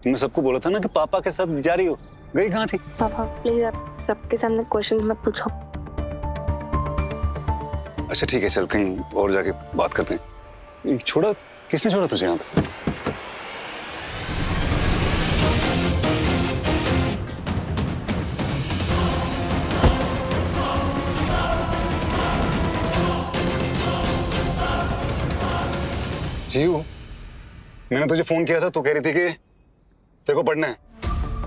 तुमने सबको बोला था ना कि पापा के साथ जा रही हो, गई कहाँ थी? पापा प्लीज आप सबके सामने क्वेश्चंस मत पूछो। अच्छा ठीक है, चल कहीं और जाके बात करते हैं। छोड़ा, किसने छोड़ा तुझे यहाँ पे? जीव, मैंने तुझे फोन किया था, तू कह रही थी कि तेरे को पढ़ना है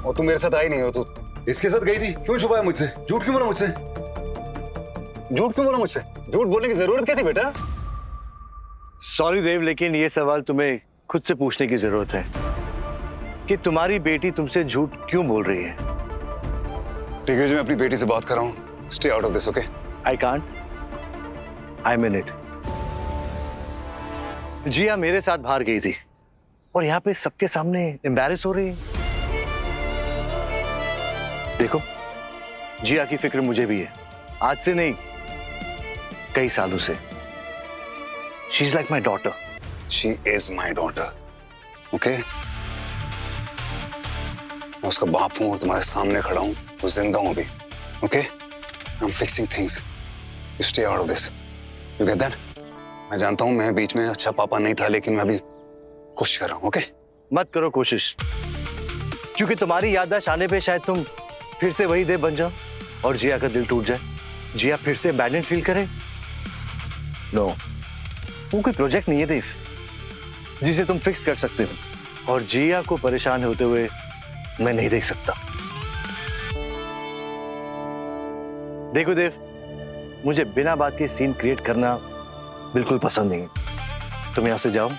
और तू मेरे साथ आई नहीं हो। तू इसके साथ गई थी, क्यों छुपाया मुझसे? झूठ क्यों बोला मुझसे? झूठ क्यों बोला मुझसे? झूठ बोलने की जरूरत क्या थी बेटा? सॉरी देव, लेकिन ये सवाल तुम्हें खुद से पूछने की जरूरत है कि तुम्हारी बेटी तुमसे झूठ क्यों बोल रही है। ठीक है, जो मैं अपनी बेटी से बात कर रहा हूँ, stay out of this, okay? I can't, I mean it. Jiya मेरे साथ बाहर गई थी और यहाँ पे सबके सामने एम्बैरेस हो रही है। देखो, जिया की फिक्र मुझे भी है, आज से नहीं कई सालों से। She is like my daughter. She is my daughter, okay? मैं उसका बाप हूं और तुम्हारे सामने खड़ा हूं, तो जिंदा हूं अभी, okay? I am fixing things, you stay out of this, you get that? मैं जानता हूं मैं बीच में अच्छा पापा नहीं था, लेकिन मैं अभी कोशिश कर रहा हूं, ओके? मत करो कोशिश, क्योंकि तुम्हारी याददाश्त आने पे शायद तुम फिर से वही देव बन जाओ और जिया का दिल टूट जाए, जिया फिर से अबैंडन फील करे। नो, वो कोई प्रोजेक्ट नहीं है देव जिसे तुम फिक्स कर सकते हो, और जिया को परेशान होते हुए मैं नहीं देख सकता। देखो देव, मुझे बिना बात के सीन क्रिएट करना बिल्कुल पसंद नहीं है। तुम यहां से जाओ,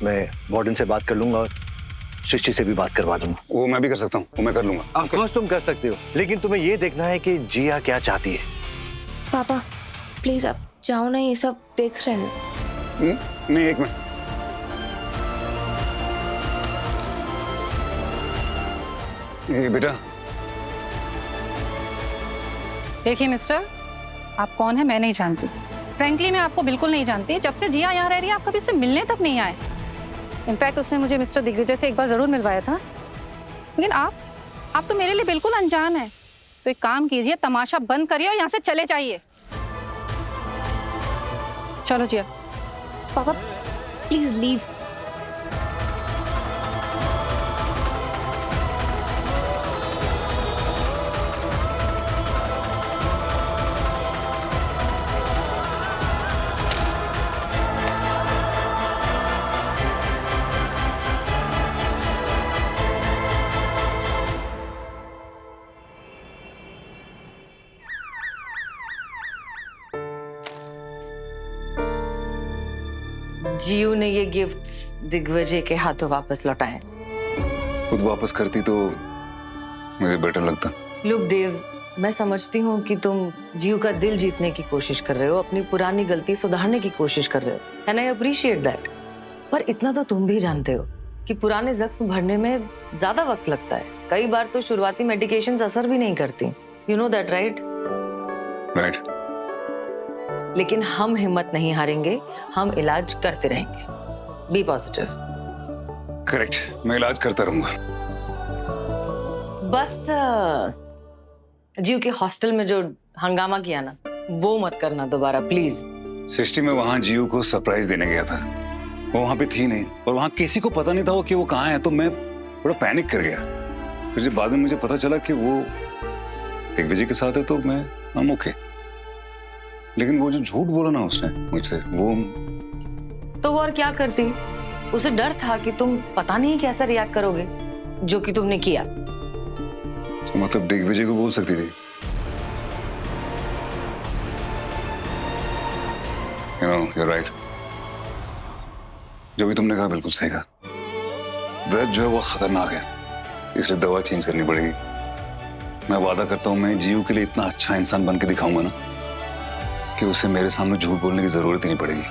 मैं वार्डन से बात कर लूंगा और सृष्टि से भी बात करवा दूंगा। वो मैं भी कर सकता हूँ, वो मैं कर लूंगा। ऑफ कोर्स तुम कर सकते हो, लेकिन तुम्हें यह देखना है कि जिया क्या चाहती है। पापा प्लीज आप जाओ ना, ये सब देख रहे हैं। नहीं, एक मिनट। ये बेटा, देखिए मिस्टर, आप कौन है मैं नहीं जानती। फ्रैंकली मैं आपको बिल्कुल नहीं जानती। जब से जिया यहाँ रह रही है, आप कभी उससे मिलने तक नहीं आए। इनफैक्ट उसने मुझे मिस्टर दिग्विजय से एक बार जरूर मिलवाया था, लेकिन आप तो मेरे लिए बिल्कुल अनजान है। तो एक काम कीजिए, तमाशा बंद करिए और यहाँ से चले जाइए। चलो जिया। पापा प्लीज लीव। जीयू ने ये गिफ्ट्स दिग्विजय के हाथों वापस लौटाए। खुद वापस करती तो मुझे बेटर लगता। लुक देव, मैं समझती हूँ कि तुम जीयू का दिल जीतने की कोशिश कर रहे हो, अपनी पुरानी गलती सुधारने की कोशिश कर रहे हो, एंड आई अप्रिशिएट दैट। पर इतना तो तुम भी जानते हो कि पुराने जख्म भरने में ज्यादा वक्त लगता है। कई बार तो शुरुआती मेडिकेशंस असर भी नहीं करती। You know that, right? Right. लेकिन हम हिम्मत नहीं हारेंगे, हम इलाज करते रहेंगे। B positive. करेक्ट, मैं इलाज करता रहूंगा। बस जीव के हॉस्टल में जो हंगामा किया ना, वो मत करना दोबारा प्लीज। सृष्टि में वहां जीव को सरप्राइज देने गया था, वो वहां पे थी नहीं और वहां किसी को पता नहीं था कि वो कहाँ है, तो मैं थोड़ा पैनिक कर गया। फिर जब बाद में मुझे पता चला कि वो दिग्विजय के साथ है, तो मैं ओके। लेकिन वो जो झूठ बोला ना उसने मुझसे, वो तो वो और क्या करती? उसे डर था कि तुम पता नहीं कैसा रिएक्ट करोगे, जो कि तुमने किया। तो मतलब दिग्विजय को बोल सकती थी। You know, you're right. जो भी तुमने कहा बिल्कुल सही कहा। दर्द जो है वो खतरनाक है, इसलिए दवा चेंज करनी पड़ेगी। मैं वादा करता हूँ, मैं जीव के लिए इतना अच्छा इंसान बन के दिखाऊंगा ना कि उसे मेरे सामने झूठ बोलने की जरूरत ही नहीं पड़ेगी।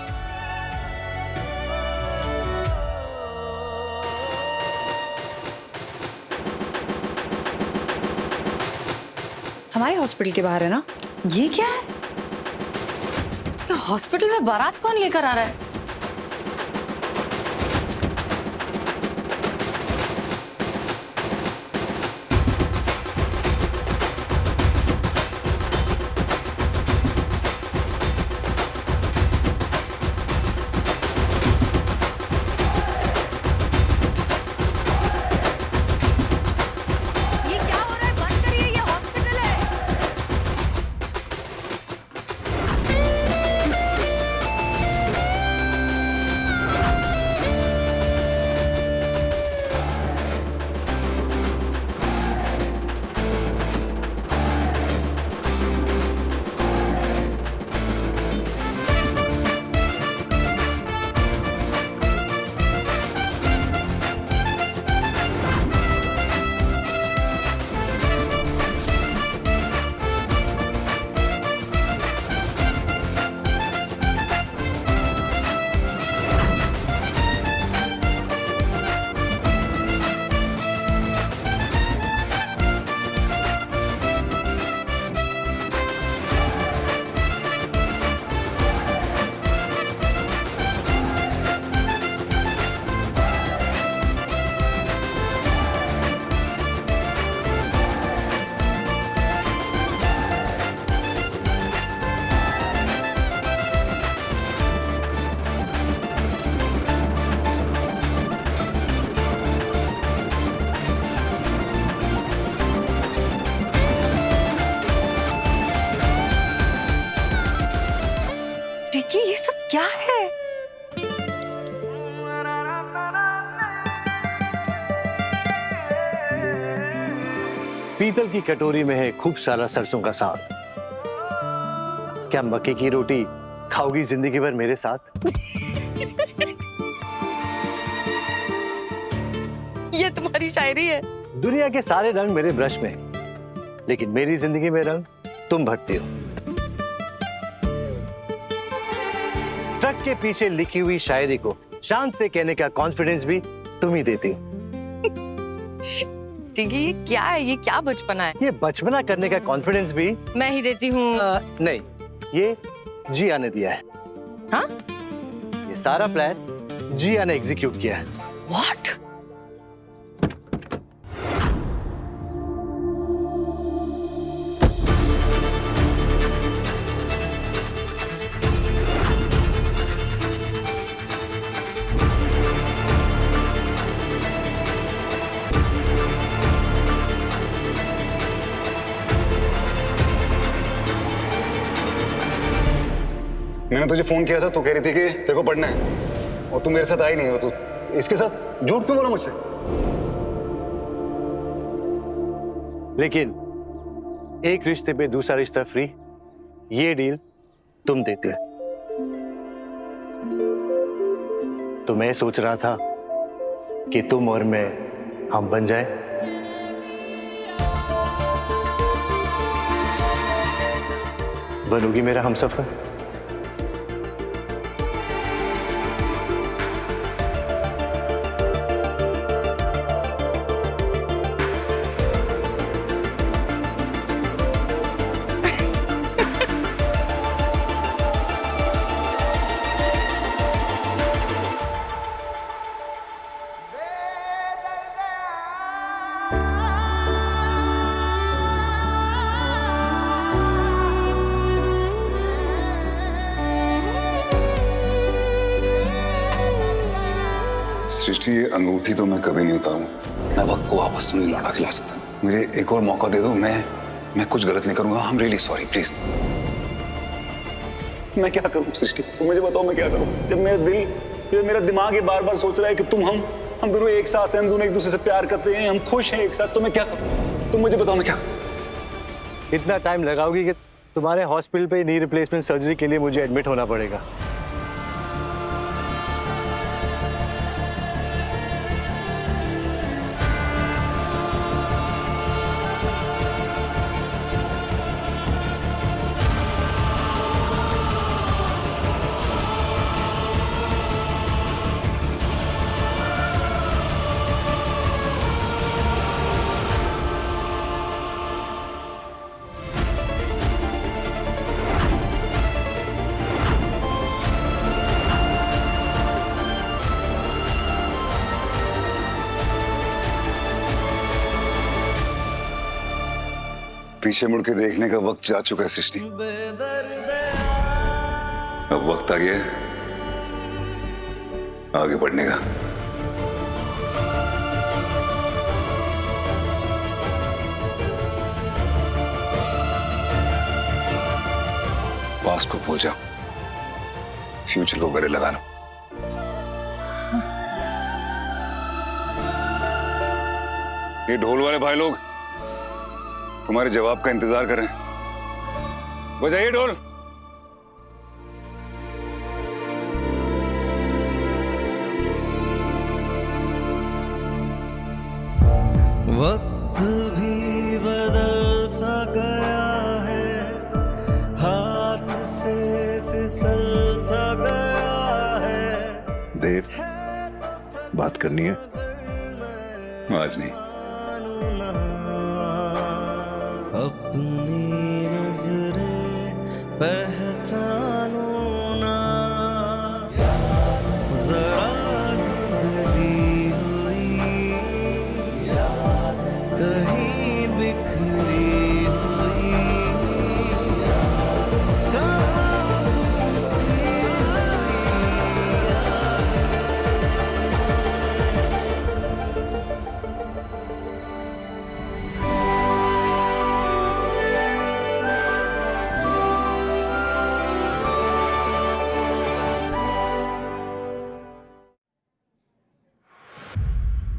हमारे हॉस्पिटल के बाहर है ना? ये क्या है? ये हॉस्पिटल में बारात कौन लेकर आ रहा है? क्या है? पीतल की कटोरी में है खूब सारा सरसों का साग। क्या मक्के की रोटी खाओगी जिंदगी भर मेरे साथ? ये तुम्हारी शायरी है? दुनिया के सारे रंग मेरे ब्रश में हैं, लेकिन मेरी जिंदगी में रंग तुम भरती हो। ट्रक के पीछे लिखी हुई शायरी को शान से कहने का कॉन्फिडेंस भी तुम ही देती हो। टिगी, ये क्या है? ये क्या बचपना है? ये बचपना करने का कॉन्फिडेंस भी मैं ही देती हूँ। नहीं, ये जिया ने दिया है। हाँ? ये सारा प्लान जिया ने एग्जीक्यूट किया है। What? मैंने तुझे फोन किया था, तू कह रही थी कि तेरे को पढ़ना है और तू मेरे साथ आई नहीं हो। तू इसके साथ झूठ क्यों बोला मुझसे? लेकिन एक रिश्ते पे दूसरा रिश्ता फ्री, ये डील तुम देते हो। तो मैं सोच रहा था कि तुम और मैं हम बन जाए। बनोगी मेरा हमसफर? सृष्टि, ये अंगूठी तो मैं कभी नहीं उतारूंगा। मैं वक्त को वापस तो नहीं लौटा के ला सकता। मुझे एक और मौका दे दो। मैं कुछ गलत नहीं करूंगा। I am really sorry, please. मैं क्या करूं सृष्टि? तुम मुझे बताओ, मैं क्या करूं? जब मेरा दिमाग ये बार बार सोच रहा है कि हम दोनों एक साथ हैं, हम दोनों एक दूसरे से प्यार करते हैं, हम खुश हैं एक साथ, तो मैं क्या करूं? तुम मुझे बताओ, मैं क्या करूं? इतना टाइम लगाओगी कि तुम्हारे हॉस्पिटल पे नी रिप्लेसमेंट सर्जरी के लिए मुझे एडमिट होना पड़ेगा। पीछे मुड़ के देखने का वक्त जा चुका है सृष्टि। अब वक्त आ गया है आगे बढ़ने का। पास्ट को भूल जाओ, फ्यूचर को गले लगा लो। ये ढोल वाले भाई लोग तुम्हारे जवाब का इंतजार कर रहे हैं। बजाइए ढोल। वक्त भी बदल सा गया है, हाथ से फिसल सा गया है। देव, बात करनी है? आज नहीं। अपनी नजरें पहचानो ना, जरा धुंधली हुई कहीं बिखरी हुई कहाँ गुमसी हुई।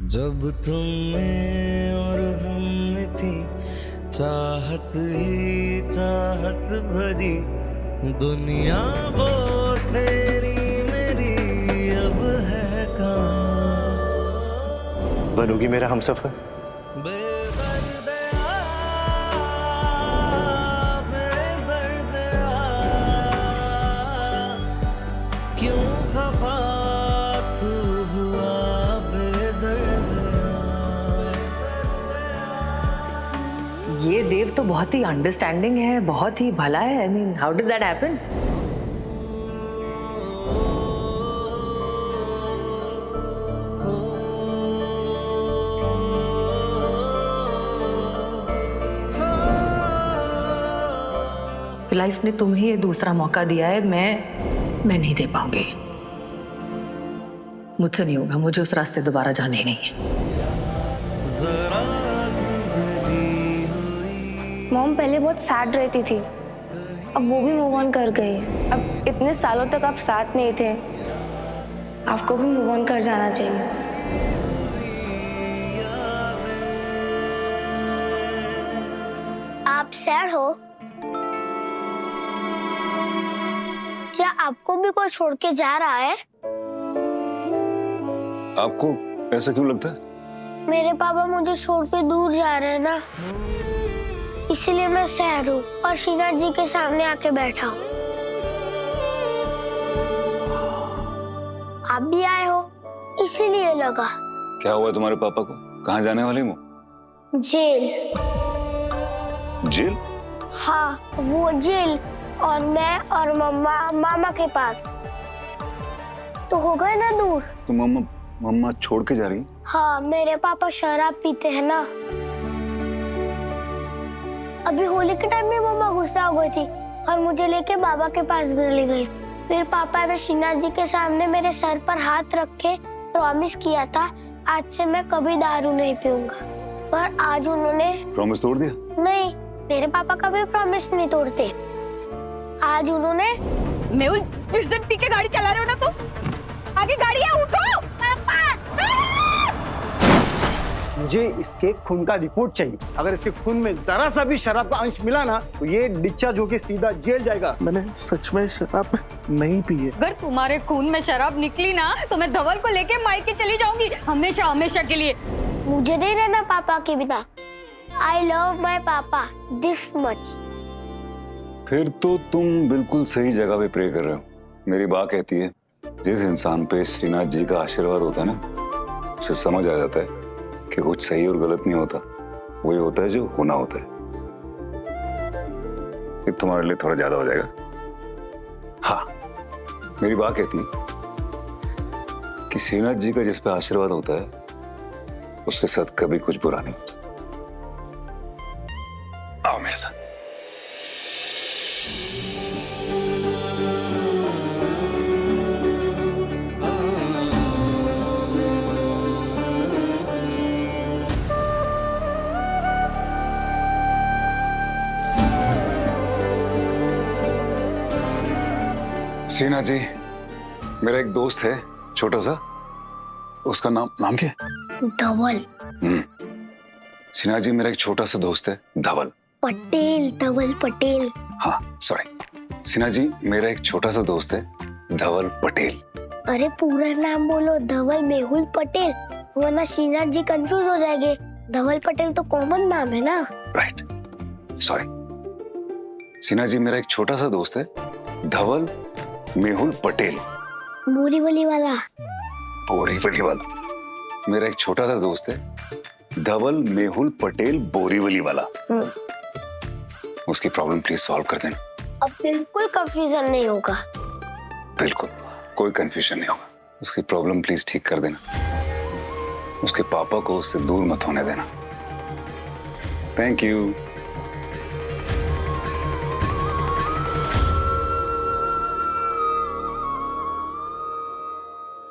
जब तुम में और हम में थी चाहत ही चाहत भरी, दुनिया वो तेरी मेरी अब है कहाँ। बनोगी मेरा हमसफर? बेदर्द बेदर्द क्यों खफा तू हुआ बेदर्द। ये देव तो बहुत ही अंडरस्टैंडिंग है, बहुत ही भला है। I mean how did that happen? Life ने तुम्हें ये दूसरा मौका दिया है, मैं नहीं दे पाऊंगी। मुझसे नहीं होगा, मुझे उस रास्ते दोबारा जाना ही नहीं है। जरा धुंधली हुई मॉम पहले बहुत सैड रहती थी, अब वो भी मूव ऑन कर गई। अब इतने सालों तक आप साथ नहीं थे, आपको भी मूव ऑन कर जाना चाहिए। आप सैड हो? क्या आपको भी कोई छोड़ के जा रहा है? आपको ऐसा क्यों लगता है? मेरे पापा मुझे छोड़ के दूर जा रहे हैं ना, इसलिए मैं सैड हूँ और शीना जी के सामने आके बैठा हूँ। आप भी आए हो, इसीलिए लगा। क्या हुआ तुम्हारे पापा को? कहाँ जाने वाले हो? जेल। जेल? हाँ, वो जेल और मैं और मम्मा मामा के पास। तो हो गए ना दूर। तो मम्मा छोड़ के जा रही? हाँ, मेरे पापा शराब पीते हैं ना। अभी होली के टाइम में मम्मा गुस्सा हो गई थी और मुझे लेके बाबा के पास ले गई। फिर पापा ने शीना जी के सामने मेरे सर पर हाथ रख के प्रॉमिस किया था, आज से मैं कभी दारू नहीं पीऊंगा। पर आज उन्होंने प्रॉमिस तोड़ दिया? नहीं, मेरे पापा कभी प्रॉमिस नहीं तोड़ते। आज उन्होंने मेहुल फिर से पी के गाड़ी चला रहे हो ना तुम? आगे गाड़ी है, उठो। पापा! मुझे इसके खून का रिपोर्ट चाहिए। अगर इसके खून में जरा सा भी शराब का अंश मिला ना तो ये डिस्चार्ज होके सीधा जेल जाएगा। मैंने सच में शराब नहीं पी है। अगर तुम्हारे खून में शराब निकली ना तो मैं धवल को लेके मायके चली जाऊंगी, हमेशा हमेशा के लिए। मुझे नहीं रहना पापा के बिना। आई लव माई पापा दिस मच। फिर तो तुम बिल्कुल सही जगह पे प्रे कर रहे हो। मेरी माँ कहती है, जिस इंसान पे श्रीनाथ जी का आशीर्वाद होता है ना, उसे समझ आ जाता है कि कुछ सही और गलत नहीं होता, वही होता है जो होना होता है। ये तुम्हारे लिए थोड़ा ज्यादा हो जाएगा। हाँ, मेरी माँ कहती है कि श्रीनाथ जी का जिस पे आशीर्वाद होता है उसके साथ कभी कुछ बुरा नहीं होता। आओ मेरे साथ। श्रीनाथ जी, मेरा एक दोस्त है छोटा सा, उसका नाम क्या है? धवल। श्रीनाथ जी, मेरा एक छोटा सा दोस्त है धवल। पटेल, धवल पटेल। हाँ सॉरी श्रीनाथ जी, मेरा एक छोटा सा दोस्त है धवल पटेल। अरे पूरा नाम बोलो, धवल मेहुल पटेल, वरना शीना जी कंफ्यूज हो जाएंगे। धवल पटेल तो कॉमन नाम है ना। राइट, सॉरी श्रीनाथ जी, मेरा एक छोटा सा दोस्त है धवल मेहुल पटेल। बोरीवली वाला। बोरीवली वाला। मेरा एक छोटा सा दोस्त है धवल मेहुल पटेल बोरीवली वाला। उसकी प्रॉब्लम प्लीज सॉल्व कर देना। अब बिल्कुल कंफ्यूजन नहीं होगा। बिल्कुल कोई कंफ्यूजन नहीं होगा। उसकी प्रॉब्लम प्लीज ठीक कर देना। उसके पापा को उससे दूर मत होने देना। Thank you.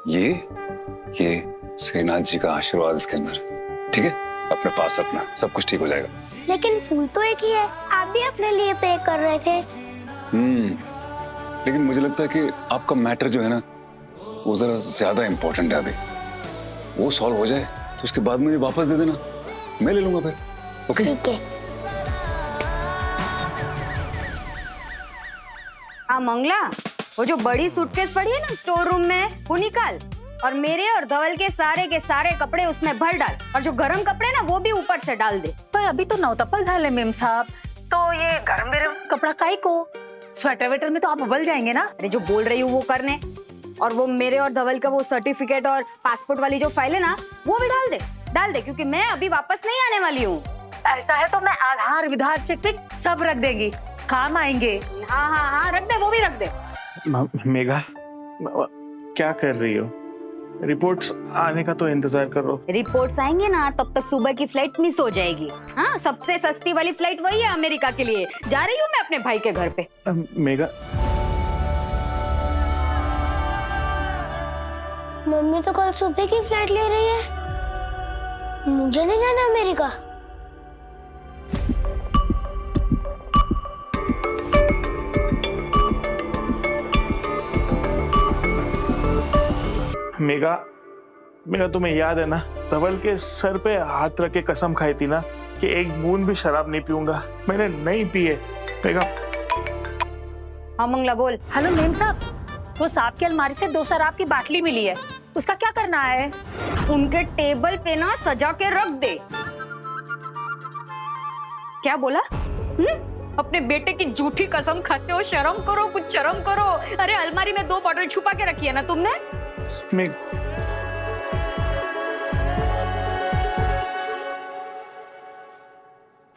ये श्रीनाथ जी का आशीर्वाद इसके अंदर, ठीक है? अपने पास रखना, सब कुछ ठीक हो जाएगा। लेकिन फूल तो एक ही है, आप भी अपने लिए पे कर रहे थे। लेकिन मुझे लगता है कि आपका मैटर जो है ना, वो जरा ज्यादा इंपॉर्टेंट है अभी। वो सॉल्व हो जाए तो उसके बाद मुझे वापस दे देना, मैं ले लूंगा फिर। ओके? ठीक है। मंगला, वो जो बड़ी सूटकेस पड़ी है ना स्टोर रूम में, वो निकाल और मेरे और धवल के सारे कपड़े उसमें भर डाल, और जो गरम कपड़े ना वो भी ऊपर से डाल दे। पर अभी तो नौतपा झाले मेम साहब, तो ये गरम गरम कपड़ा काई को? स्वेटर वेटर में तो आप उबल जाएंगे ना। अरे जो बोल रही हूँ वो करने, और वो मेरे और धवल का वो सर्टिफिकेट और पासपोर्ट वाली जो फाइल है ना वो भी डाल दे, क्योंकि मैं अभी वापस नहीं आने वाली हूँ। ऐसा है तो मैं आधार विधार चेक वेक सब रख देगी, काम आएंगे। हाँ, रख दे, वो भी रख दे। मेघा, क्या कर रही हो? रिपोर्ट्स आने का तो इंतजार करो। रिपोर्ट्स आएंगे ना तब तक सुबह की फ्लाइट मिस हो जाएगी। हाँ, सबसे सस्ती वाली फ्लाइट वही है अमेरिका के लिए। जा रही हूँ मैं अपने भाई के घर पे। मेघा, मम्मी तो कल सुबह की फ्लाइट ले रही है, मुझे नहीं जाना अमेरिका। मेघा तुम्हें याद है ना, धवल के सर पे हाथ रख के कसम खाई थी ना कि एक बूंद भी शराब नहीं पीऊंगा। मैंने नहीं पी है मेघा। हाँ मंगला बोल। हेलो मेम साहब, वो सांप की अलमारी से 2 शराब की बाटली मिली है, उसका क्या करना है? उनके टेबल पे ना सजा के रख दे। क्या बोला? अपने बेटे की झूठी कसम खाते हो? शर्म करो, कुछ शर्म करो। अरे अलमारी में 2 बॉटल छुपा के रखी है ना तुमने।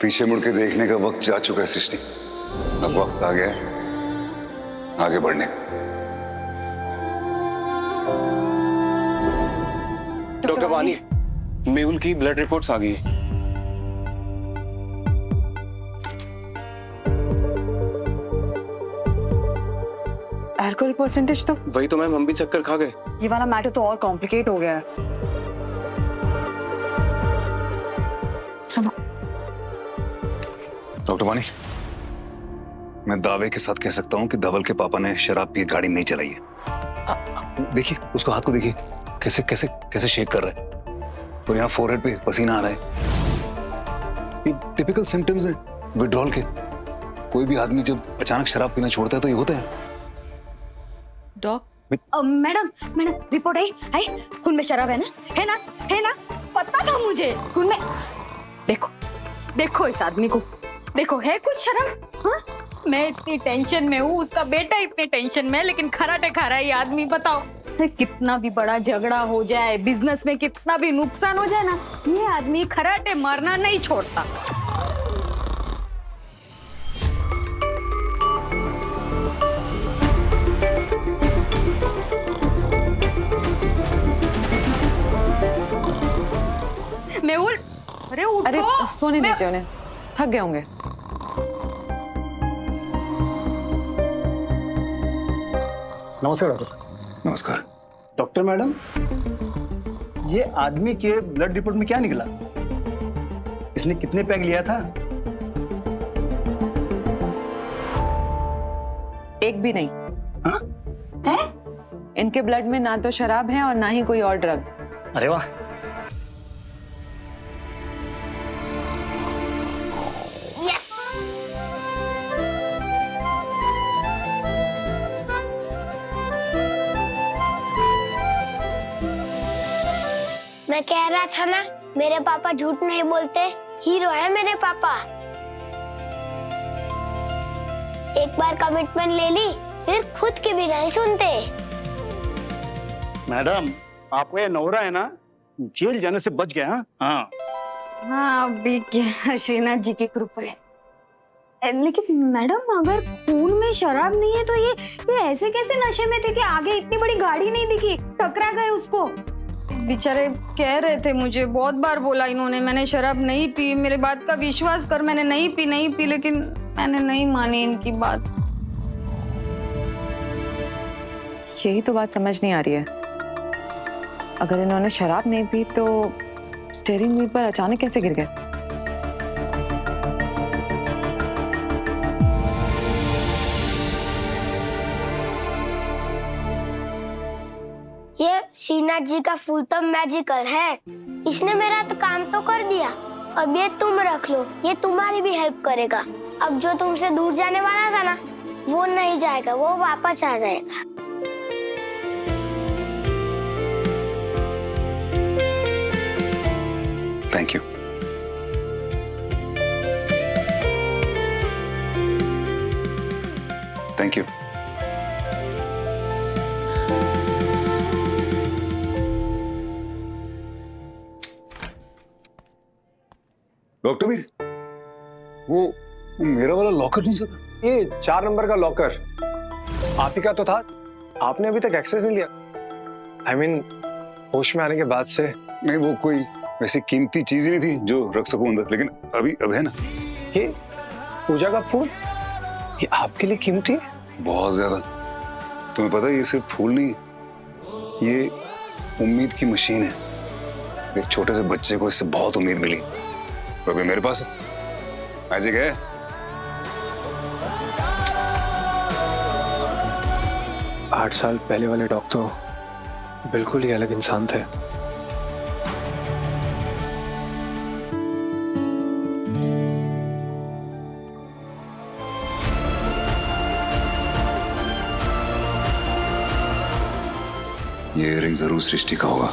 पीछे मुड़ के देखने का वक्त जा चुका है सृष्टि, अब वक्त आ गया है आगे बढ़ने का। डॉक्टर वानी, मेहुल की ब्लड रिपोर्ट्स आ गई है। अल्कोहल परसेंटेज तो वही तो मैम, हम भी चक्कर खा गए। ये वाला मैटर तो और कॉम्प्लिकेट हो गया है। चलो डॉक्टर वानी, मैं दावे के साथ कह सकता हूं कि धवल के पापा ने शराब पी गाड़ी नहीं चलाई है। देखिए उसको, हाथ को देखिए कैसे कैसे कैसे शेक कर रहा है, और यहाँ फोरहेड पे पसीना आ रहा है। ये टिपिकल सिम्टम्स हैं विड्रॉल के। कोई भी आदमी जब अचानक शराब पीना छोड़ता है तो ये होता है। मैडम रिपोर्ट आई, खून में शराब है ना? पता था मुझे खून में। देखो इस आदमी को, देखो है कुछ शर्म? हाँ? मैं इतनी टेंशन में हूँ, उसका बेटा इतने टेंशन में, लेकिन खराटे खा रहा है ये आदमी। बताओ, कितना भी बड़ा झगड़ा हो जाए, बिजनेस में कितना भी नुकसान हो जाए ना, ये आदमी खराटे मारना नहीं छोड़ता। मेहुल, अरे उठो। अरे सोने दीजिए उन्हें, थक गए होंगे। नमस्कार डॉक्टर साहब। नमस्कार। डॉक्टर मैडम, ये आदमी के ब्लड रिपोर्ट में क्या निकला? इसने कितने पैग लिया था? एक भी नहीं। हाँ? इनके ब्लड में ना तो शराब है और ना ही कोई और ड्रग। अरे वाह। मैं कह रहा था ना, मेरे पापा झूठ नहीं बोलते, हीरो है मेरे पापा। एक बार कमिटमेंट ले ली, फिर खुद की भी नहीं सुनते। मैडम, आपको ये नौरा है ना, जेल जाने से बच गया। हाँ हाँ, अभी क्या श्रीनाथ जी की कृपा है। लेकिन मैडम, अगर खून में शराब नहीं है तो ये ऐसे कैसे नशे में थे कि आगे इतनी बड़ी गाड़ी नहीं दिखी, टकरा गए उसको? बेचारे कह रहे थे, मुझे बहुत बार बोला इन्होंने, मैंने शराब नहीं पी, मेरे बात का विश्वास कर, मैंने नहीं पी, लेकिन मैंने नहीं मानी इनकी बात। यही तो बात समझ नहीं आ रही है। अगर इन्होंने शराब नहीं पी तो स्टीयरिंग व्हील पर अचानक कैसे गिर गए? ये श्रीनाथ जी का फूल तो मैजिकल है, इसने मेरा तो काम तो कर दिया। अब ये तुम रख लो, ये तुम्हारी भी हेल्प करेगा। अब जो तुमसे दूर जाने वाला था ना, वो नहीं जाएगा, वो वापस आ जाएगा। Thank you. Thank you. Doctor Veer, वो मेरा वाला लॉकर नहीं सर? ये 4 नंबर का लॉकर आप ही का तो था। आपने अभी तक एक्सेस नहीं लिया। I mean, होश में आने के बाद से। नहीं, वो कोई वैसी कीमती चीज ही नहीं थी जो रख सकूं अंदर, लेकिन अभी अब है ना। ये पूजा का फूल, ये आपके लिए कीमती है? बहुत ज्यादा। तुम्हें पता है, ये सिर्फ फूल नहीं, ये उम्मीद की मशीन है। एक छोटे से बच्चे को इससे बहुत उम्मीद मिली, तो अभी मेरे पास है। मैजिक है। आठ साल पहले वाले डॉक्टर बिल्कुल ही अलग इंसान थे। ये रिंग जरूर सृष्टि का होगा।